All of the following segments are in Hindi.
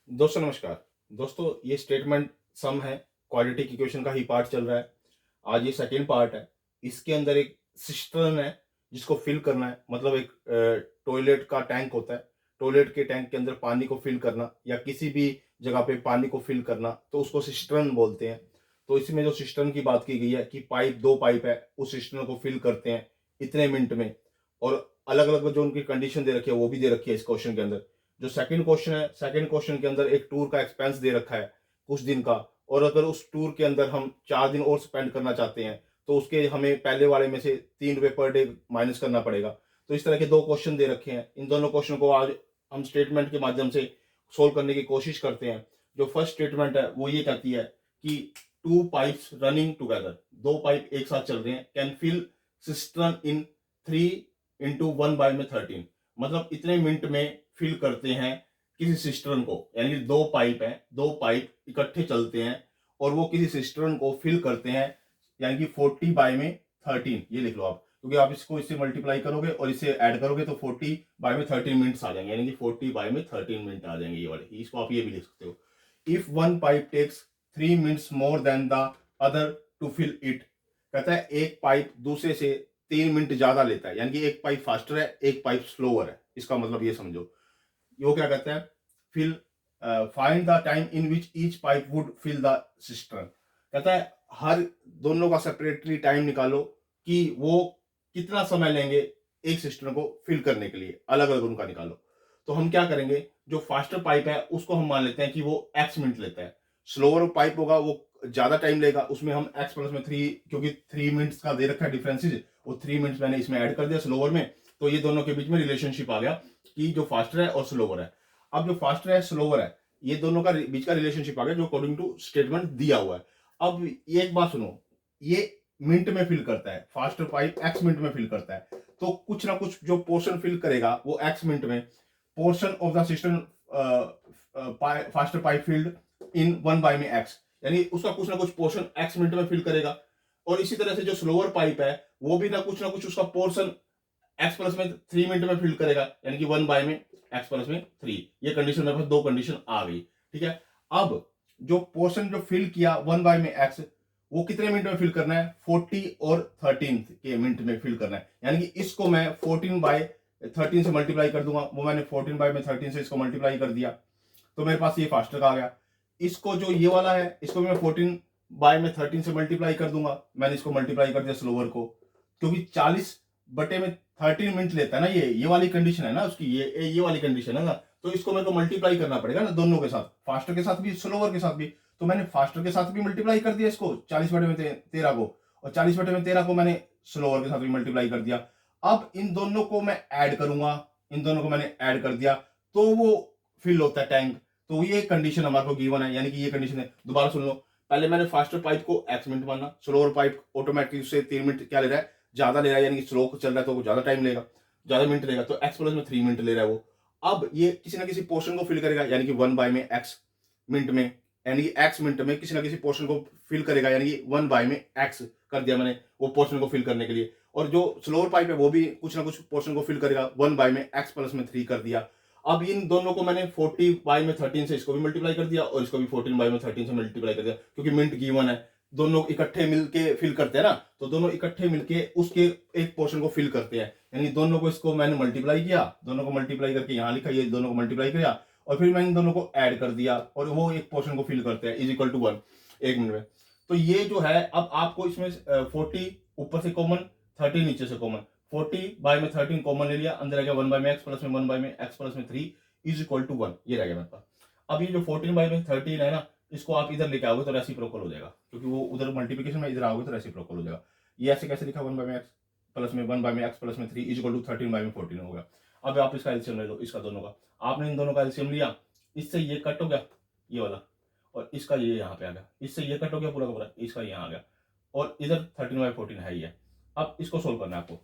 दोस्तों नमस्कार। दोस्तों ये स्टेटमेंट सम है, क्वाड्रेटिक इक्वेशन का ही पार्ट चल रहा है। आज ये सेकंड पार्ट है। इसके अंदर एक सिस्टर्न है जिसको फिल करना है, मतलब एक टॉयलेट का टैंक होता है। टॉयलेट के टैंक के अंदर पानी को फिल करना या किसी भी जगह पे पानी को फिल करना, तो उसको सिस्टर्न बोलते हैं। तो इसमें जो सिस्टर्न की बात की गई है कि दो पाइप है, उस सिस्टर्न को फिल करते हैं इतने मिनट में, और अलग अलग जो उनकी कंडीशन दे रखी है वो भी दे रखी है इस क्वेश्चन के अंदर। जो सेकंड क्वेश्चन है, सेकंड क्वेश्चन के अंदर एक टूर का एक्सपेंस दे रखा है कुछ दिन का, और अगर उस टूर के अंदर हम 4 दिन और स्पेंड करना चाहते हैं तो उसके हमें पहले वाले में से 3 रुपए पर डे माइनस करना पड़ेगा। तो इस तरह के दो क्वेश्चन दे रखे हैं। इन दोनों क्वेश्चन को आज हम स्टेटमेंट के माध्यम से सोल्व करने की कोशिश करते हैं। जो फर्स्ट स्टेटमेंट है वो ये कहती है कि टू पाइप्स रनिंग टुगेदर, दो पाइप एक साथ चल रहे हैं, कैन फिल सिस्टर्न इन 3 × 1/13, मतलब इतने मिनट में फिल करते हैं किसी सिस्टर्न को। यानी कि दो पाइप हैं, दो पाइप इकट्ठे चलते हैं और वो किसी सिस्टर्न को फिल करते हैं, यानी कि 40/13 ये लिख लो आप, क्योंकि आप इसको इससे मल्टीप्लाई करोगे और इसे ऐड करोगे तो 40/13 मिनट्स आ जाएंगे, यानी कि 40/13 मिनट आ जाएंगे ये वाले। इसको आप ये भी लिख सकते हो। If one pipe takes 3 minutes more than the other to fill it, कहता है एक पाइप दूसरे से 3 मिनट ज्यादा लेता है, यानी कि एक पाइप फास्टर है एक पाइप स्लोअर है। इसका मतलब ये समझो, वो क्या कहता है, fill find the time in which each pipe would fill the cistern. कहता है हर दोनों का सेपरेटली टाइम निकालो कि वो कितना समय लेंगे एक सिस्टर्न को फिल करने के लिए, अलग अलग उनका निकालो। तो हम क्या करेंगे, जो फास्टर पाइप है उसको हम मान लेते हैं कि वो x मिनट लेता है। स्लोअर पाइप होगा वो ज्यादा टाइम लेगा, उसमें हम x प्लस में 3, क्योंकि 3 मिनट्स का दे रखा है डिफरेंसेज, वो 3 मिनट्स मैंने इसमें ऐड कर दिया स्लोअर में। तो ये दोनों के बीच में रिलेशनशिप आ गया कि जो फास्टर है और स्लोवर है। अब जो फास्टर है स्लोवर है, ये दोनों का बीच का रिलेशनशिप आ गया जो अकॉर्डिंग टू स्टेटमेंट दिया हुआ है। अब ये एक बात सुनो, ये मिनट में फिल करता है, फास्टर पाइप x मिनट में फिल करता है, तो कुछ ना कुछ जो पोर्शन फिल करेगा वो x मिनट में, portion of the system faster pipe field इन 1 में x, यानी उसका कुछ ना कुछ पोर्शन x मिनट में फिल करेगा। और इसी तरह से जो स्लोअर पाइप है वो भी ना कुछ उसका पोर्शन x प्लस में 3 मिनट में फिल करेगा, यानी कि 1 में x प्लस में 3। ये कंडीशन मेरे पास दो कंडीशन आ गई, ठीक है। अब जो पोर्शन जो फिल किया 1 में x, वो कितने मिनट में फिल करना है, 40 और 13 के मिनट में फिल करना है। यानी कि इसको मैं 14/13 से मल्टीप्लाई कर दूंगा, वो मैंने 14/13 से इसको मल्टीप्लाई कर दिया, तो मेरे पास ये फास्टर का आ गया। इसको जो ये वाला है इसको मैं 14/13 से मल्टीप्लाई कर दूंगा, मैंने इसको मल्टीप्लाई कर दिया स्लोअर को, क्योंकि 40/13 मिनट लेता है ना, ये वाली कंडीशन है ना उसकी, ये वाली कंडीशन है ना। तो इसको मेरे को मल्टीप्लाई करना पड़ेगा ना दोनों के साथ, फास्टर के साथ भी स्लोअर के साथ भी। तो मैंने फास्टर के साथ भी मल्टीप्लाई कर दिया इसको 40/13 को, और 40/13 को मैंने स्लोअर के साथ भी मल्टीप्लाई कर दिया। अब इन दोनों को मैं ऐड करूंगा, इन दोनों को मैंने ऐड कर दिया तो वो फिल होता है टैंक। तो ये कंडीशन हमारे को गिवन है, यानी कि ये कंडीशन है। दोबारा सुन लो, पहले मैंने फास्टर पाइप को x मिनट माना, स्लोअर पाइप ऑटोमेटिक से 3 मिनट क्या ले रहा है, ज्यादा ले रहा है, यानी कि स्लो चल रहा है तो वो ज्यादा टाइम लेगा, ज्यादा मिनट लेगा, तो x प्लस में 3 मिनट ले रहा है वो। अब ये किसी ना किसी पोर्शन को फिल करेगा, यानी कि 1 में x मिनट में, यानी कि x मिनट में किसी ना किसी पोर्शन को फिल करेगा, यानी कि 1 में x कर दिया मैंने वो पोर्शन को फिल करने के लिए। और जो स्लोअर पाइप है वो भी कुछ ना कुछ पोर्शन को फिल करेगा, 1 में x प्लस में 3 कर दिया। अब इन दोनों को मैंने 40/13 से इसको भी मल्टीप्लाई कर दिया और इसको भी 14/13 से मल्टीप्लाई कर दिया, क्योंकि मिनट गिवन है, दोनों इकट्ठे मिलके फिल करते हैं ना, तो दोनों इकट्ठे मिलके उसके एक पोर्शन को फिल करते हैं। यानी दोनों को इसको मैंने मल्टीप्लाई किया, दोनों को मल्टीप्लाई करके यहाँ लिखा, ये दोनों को मल्टीप्लाई किया और फिर मैंने इन दोनों को ऐड कर दिया और वो एक पोर्शन को फिल करते हैं इज इक्वल टू 1 एक मिनट में। तो ये जो है, अब आपको इसमें 40 ऊपर से कॉमन, 30 नीचे से कॉमन, 40/13 कॉमन ले लिया, अंदर आ गया 1/x प्लस में 1/x प्लस में 3 इज इक्वल टू 1, ये रह गया मेरे पास। अब ये जो 14/13 है ना, इसको आप इधर लेके आओगे तो रेसिप्रोकल हो जाएगा, क्योंकि वो उधर मल्टीप्लिकेशन में, इधर आओगे तो रेसिप्रोकल हो जाएगा। ये ऐसे कैसे लिखा, 1/x प्लस में 1/x प्लस में 3 इज इक्वल टू 13/14 होगा। अब आप इसका एलसीएम ले लो, इसका दोनों का, आपने इन दोनों का एलसीएम लिया, इससे ये कट हो गया ये वाला, और इसका ये यहाँ पे आ गया, इससे ये कट हो गया पूरा का पूरा, इसका यहाँ आ गया, और इधर 13/14 है ही है। अब इसको सोल्व करना है आपको,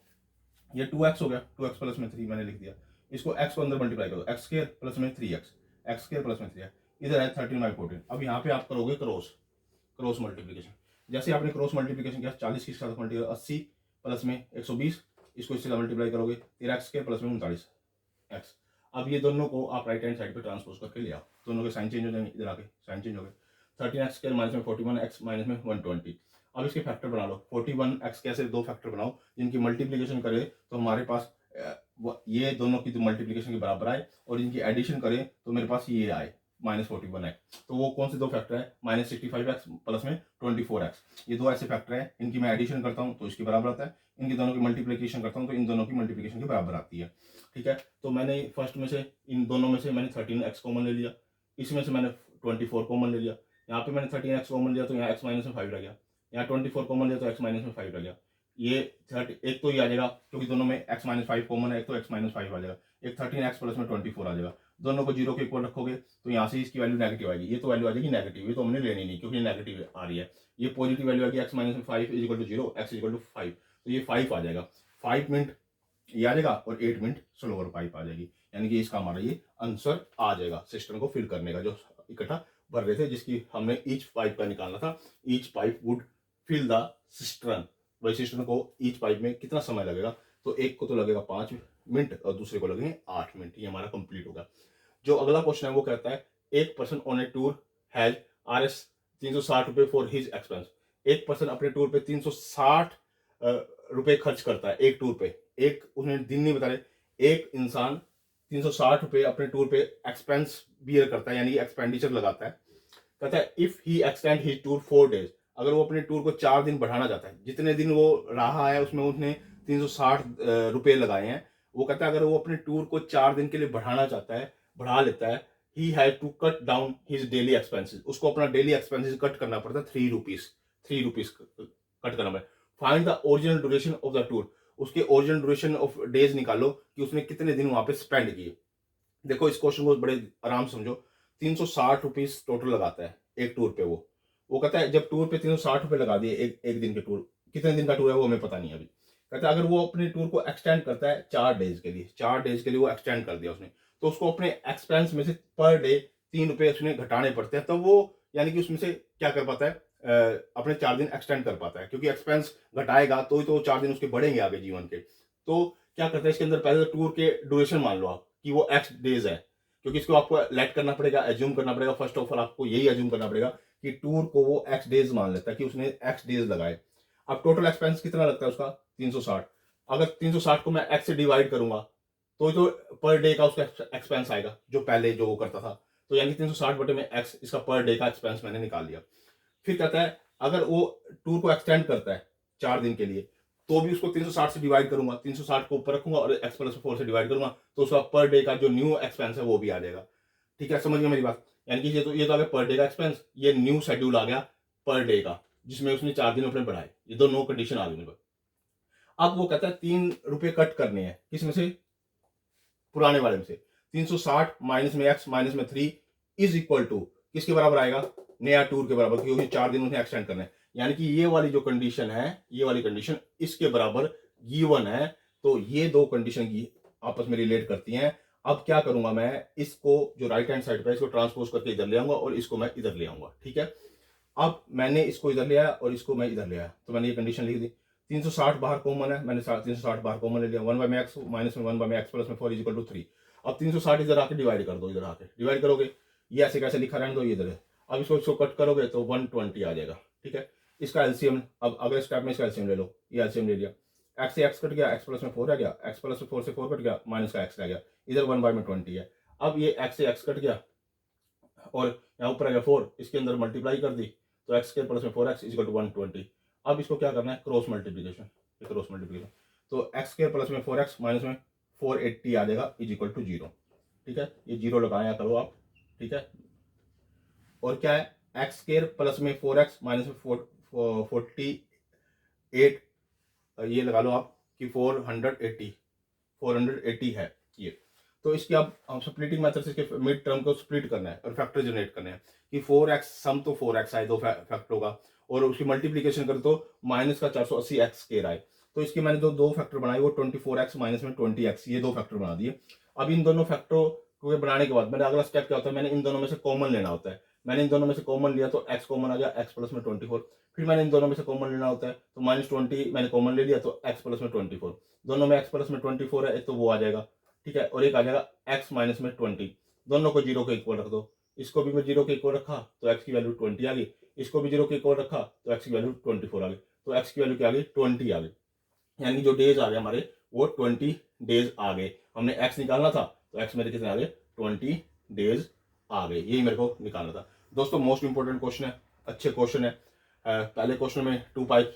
ये 2x हो गया, 2x प्लस में 3 मैंने लिख दिया, इसको x को अंदर मल्टीप्लाई करो, x स्क्वायर प्लस में 3x, x स्क्वायर प्लस में 3x, इधर है 13/14। अब यहाँ पे आप करोगे क्रॉस मल्टीप्लीकेशन। जैसे आपने क्रॉस मल्टीप्लीकेशन किया, 40 की साथ मल्टीप्लाई 80 प्लस में 120, इसको इससे मल्टीप्लाई करोगे, 13x स्क्वायर प्लस में 39x। अब ये दोनों को आप राइट हैंड साइड पे ट्रांसपोज करके ले आओ, दोनों के साइन चेंज हो जाएंगे, इधर आके साइन चेंज हो गए। 13x² माइनस में 41x माइनस में 120। अब इसके फैक्टर बना लो, 41x कैसे दो फैक्टर बनाओ जिनकी मल्टीप्लीकेशन करे तो हमारे पास ये दोनों की मल्टीप्लीकेशन के बराबर आए, और इनकी एडिशन करें तो मेरे पास ये आए -41x। तो वो कौन से दो फैक्टर है, -65x प्लस में 24x। ये दो ऐसे फैक्टर है, इनकी मैं एडिशन करता हूँ तो इसके बराबर आता है, इनकी दोनों की मल्टीप्लीकेशन करता हूँ तो इन दोनों की मल्टीप्लीकेशन के बराबर आती है। ठीक है, तो मैंने फर्स्ट में से इन दोनों में से मैंने 13x कॉमन ले लिया, इसमें से मैंने 24 कॉमन ले लिया, यहाँ पे मैंने 13x कॉमन लिया तो यहाँ x माइनस में 5 रह गया, यहाँ 24 कॉमन लिया तो x माइनस में 5 रह गया। ये 30 एक तो ये आ जाएगा क्योंकि दोनों में x माइनस 5 कॉमन है, एक तो x माइनस 5 आ जाएगा, एक 13x प्लस में 24 आ जाएगा। दोनों को जीरो के इक्वल रखोगे तो यहाँ से इसकी वैल्यू नेगेटिव आएगी, ये तो वैल्यू आ जाएगी नेगेटिव, ये तो हमने लेनी नहीं क्योंकि नेगेटिव आ रही है। ये पॉजिटिव वैल्यू आएगी x माइनस में 5 is equal to 0, x is equal to 5, तो ये 5 आ जाएगा। 5 मिनट ये आ जाएगा और 8 मिनट स्लोअर पाइप आ जाएगी, यानी कि इसका हमारा ये आंसर आ जाएगा सिस्टम को फिल करने का, जो इकट्ठा भर रहे थे जिसकी हमने ईच पाइप का निकालना था। Each pipe would fill the cistern, वही सिस्टर्न को ईच पाइप में कितना समय लगेगा, तो एक को तो लगेगा 5 मिनट और दूसरे को लगेंगे 8 मिनट। ये हमारा कंप्लीट होगा। जो अगला क्वेश्चन है वो कहता है एक person on A tour has RS 360 रुपए फॉर हिज एक्सपेंस। एक पर्सन अपने टूर पे 360 रुपए खर्च करता है एक टूर पे, एक उसने दिन नहीं बता रहे, एक इंसान 360 रुपए अपने टूर पे एक्सपेंस बियर करता है, यानी एक्सपेंडिचर लगाता है। कहता है if he extend his tour 4 days, अगर वो अपने टूर को 4 दिन बढ़ाना चाहता है, जितने दिन वो रहा है उसमें उसने 360 रुपए लगाए हैं, वो कहता है अगर वो अपने टूर को 4 दिन के लिए बढ़ाना चाहता है, बढ़ा लेता है, he has to cut down his daily expenses, उसको अपना डेली एक्सपेंसेस कट करना पड़ता है 3 रुपीज कट करना पड़ता है। Find the original duration of the tour, उसके ओरिजिनल ड्यूरेशन ऑफ डेज निकालो कि उसने कितने दिन वहां पे स्पेंड किए। देखो इस क्वेश्चन को बड़े आराम समझो, 360 रुपीज टोटल लगाता है एक टूर पे। वो कहता है जब टूर पे 360 रुपए लगा दिए एक दिन के टूर, कितने दिन का टूर है वो हमें पता नहीं अभी। कहता है अगर वो अपने टूर को एक्सटेंड करता है 4 डेज के लिए, 4 डेज के लिए वो एक्सटेंड कर दिया उसने, तो उसको अपने एक्सपेंस में से पर डे 3 रुपए उसने घटाने पड़ते हैं, तो वो यानी कि उसमें से क्या कर पाता है, अपने 4 दिन एक्सटेंड कर पाता है, क्योंकि एक्सपेंस घटाएगा तो ही तो 4 दिन उसके बढ़ेंगे आगे जीवन के। तो क्या करता है इसके अंदर, पहले टूर के ड्यूरेशन मान लो आप कि वो x डेज है, क्योंकि इसको आपको लेट करना पड़ेगा, एज्यूम करना पड़ेगा, फर्स्ट ऑफ ऑल आपको यही एज्यूम करना पड़ेगा कि टूर को वो x डेज मान लेता है कि उसने x डेज लगाए। अब टोटल एक्सपेंस कितना लगता है उसका 360, अगर 360 को मैं x से डिवाइड करूंगा तो पर डे का उसका एक्सपेंस आएगा जो पहले जो वो करता था, तो यानी 360 बटे में x, इसका पर डे का एक्सपेंस मैंने निकाल लिया। फिर कहता है अगर वो टूर को एक्सटेंड करता है 4 दिन के लिए, तो भी उसको 360 से डिवाइड करूंगा, 360 को ऊपर रखूंगा और x प्लस 4 से डिवाइड करूंगा, तो उसका पर डे का जो न्यू एक्सपेंस है वो भी आ जाएगा। ठीक है, समझ गए मेरी बात, यानी कि ये तो आ गया पर डे का एक्सपेंस, ये न्यू शेड्यूल आ गया पर डे का जिसमें उसने 4 दिन अपने बढ़ाए, ये दो नो कंडीशन आ गई मेरे पास। अब वो कहता है 3 रुपए कट करने हैं, किसमें से, पुराने वाले में से। 360 माइनस में x माइनस में 3 इज इक्वल टू किसके बराबर आएगा, नया टूर के बराबर, क्योंकि 4 दिन उन्हें एक्सटेंड करना है, यानी कि ये वाली जो कंडीशन है, ये वाली कंडीशन इसके बराबर गिवन है। तो ये दो कंडीशन की आपस में रिलेट करती हैं। अब क्या करूंगा मैं, इसको जो राइट हैंड साइड पे इसको ट्रांसपोज करके इधर ले आऊंगा और इसको मैं इधर ले आऊंगा। ठीक है, अब मैंने इसको इधर ले आया और इसको मैं इधर ले आया, तो मैंने ये कंडीशन लिख दी। 360 बाहर कॉमन है, मैंने 360 बाहर कॉमन ले लिया, 1/x माइनस में 1/x प्लस में 4 इज इक्वल टू 3। अब 360 इधर आके डिवाइड कर दो, इधर आके डिवाइड करोगे, ये ऐसे कैसे लिखा रहने दो, ये इधर है। अब इसको कट करोगे तो 120 आ जाएगा। ठीक है, इसका एलसीएम, अब अगले स्टेप में इसका एलसीएम ले लो, ये एलसीएम ले लिया, x से x कट गया, x प्लस में 4 रह गया, x प्लस में 4 से 4 कट गया, माइनस का x रह गया, इधर 1/20 है। अब ये x से x कट गया और यहाँ ऊपर आ गया 4, इसके अंदर मल्टीप्लाई कर दी, तो x के प्लस में 4x इज इक्वल टू 120। अब इसको क्या करना है, क्रॉस मल्टीप्लीकेशन, क्रॉस मल्टीप्लीकेशन, तो x के प्लस में 4x माइनस में 480 आ जाएगा इज इक्वल टू 0। ठीक है, ये 0 लगाया करो आप। ठीक है, और क्या है, x स्केयर प्लस में 4x माइनस में 48, ये लगा लो आप कि 480 है ये। तो इसकी अब हम स्प्लिटिंग मेथड से इसके मिड टर्म को स्प्लिट करना है और फैक्टर जनरेट करने हैं कि 4x सम तो 4x आए, दो फैक्टर होगा, और उसकी मल्टीप्लीकेशन कर तो माइनस का 480x स्केयर आए। तो इसके मैंने दो फैक्टर बनाए, वो 24x माइनस में 20x, ये दो फैक्टर बना दिए। अब इन दोनों फैक्टरों को बनाने के बाद मेरा अगला स्टेप क्या होता है, मैंने इन दोनों में से कॉमन लेना होता है। मैंने इन दोनों में से कॉमन लिया तो x कॉमन आ गया, x प्लस में 24। फिर मैंने इन दोनों में से कॉमन लेना होता है, तो -20 मैंने कॉमन ले लिया तो x प्लस में 24, दोनों में x प्लस में 24 है, एक तो वो आ जाएगा ठीक है, और एक आ जाएगा x माइनस में 20, दोनों को 0 के इक्वल रख दो। इसको भी मैं 0 के इक्वल रखा तो x की वैल्यू 20 आ गई, इसको भी 0 के इक्वल रखा तो x की वैल्यू 24 आ गई, तो x की वैल्यू क्या आ गई 20 आ गई, यानी जो डेज आ गए हमारे वो 20 डेज आ गए। हमने x निकालना था तो x मेरे कितने आ गए 20 डेज आ गए, यही मेरे को निकालना था। दोस्तों मोस्ट इंपोर्टेंट क्वेश्चन है, अच्छे क्वेश्चन है। पहले क्वेश्चन में 2 पाइप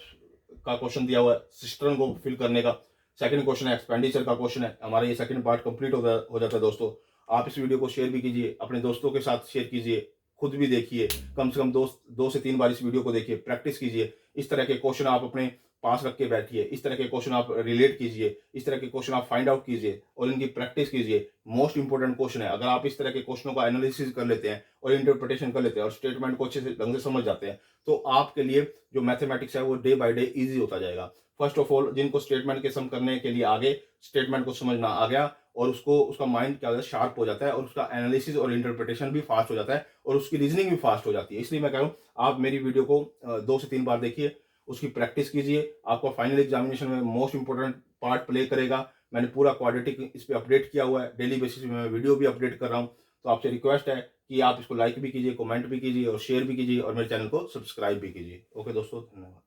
का क्वेश्चन दिया हुआ है सिस्टर्न को फिल करने का, सेकंड क्वेश्चन है एक्सपेंडिचर का क्वेश्चन है। हमारा ये सेकंड पार्ट कंप्लीट हो जाता है दोस्तों। आप इस वीडियो को शेयर भी कीजिए, अपने दोस्तों के साथ शेयर कीजिए, खुद भी देखिए, कम से कम 2 से 3 बार इस वीडियो को देखिए, प्रैक्टिस कीजिए। इस तरह के क्वेश्चन आप अपने पास रख के बैठिए, इस तरह के क्वेश्चन आप रिलेट कीजिए, इस तरह के क्वेश्चन आप फाइंड आउट कीजिए और इनकी प्रैक्टिस कीजिए। मोस्ट इंपोर्टेंट क्वेश्चन है, अगर आप इस तरह के क्वेश्चनों का एनालिसिस कर लेते हैं और इंटरप्रिटेशन कर लेते हैं और स्टेटमेंट को अच्छे से ढंग से समझ जाते हैं तो आपके लिए जो मैथमेटिक्स है वो डे बाय डे ईजी होता जाएगा। फर्स्ट ऑफ ऑल जिनको स्टेटमेंट के सम करने के लिए आगे स्टेटमेंट को समझना आ गया और उसको उसका माइंड क्या होता है शार्प हो जाता है और उसका एनालिसिस और इंटरप्रिटेशन भी फास्ट हो जाता है और उसकी रीजनिंग भी फास्ट हो जाती है। इसलिए मैं कह रहा हूँ आप मेरी वीडियो को 2 से 3 बार देखिए, उसकी प्रैक्टिस कीजिए, आपको फाइनल एग्जामिनेशन में मोस्ट इंपोर्टेंट पार्ट प्ले करेगा। मैंने पूरा क्वाड्रेटिक इस पर अपडेट किया हुआ है, डेली बेसिस में मैं वीडियो भी अपडेट कर रहा हूँ। तो आपसे रिक्वेस्ट है कि आप इसको लाइक भी कीजिए, कमेंट भी कीजिए और शेयर भी कीजिए और मेरे चैनल को सब्सक्राइब भी कीजिए। ओके दोस्तों, धन्यवाद।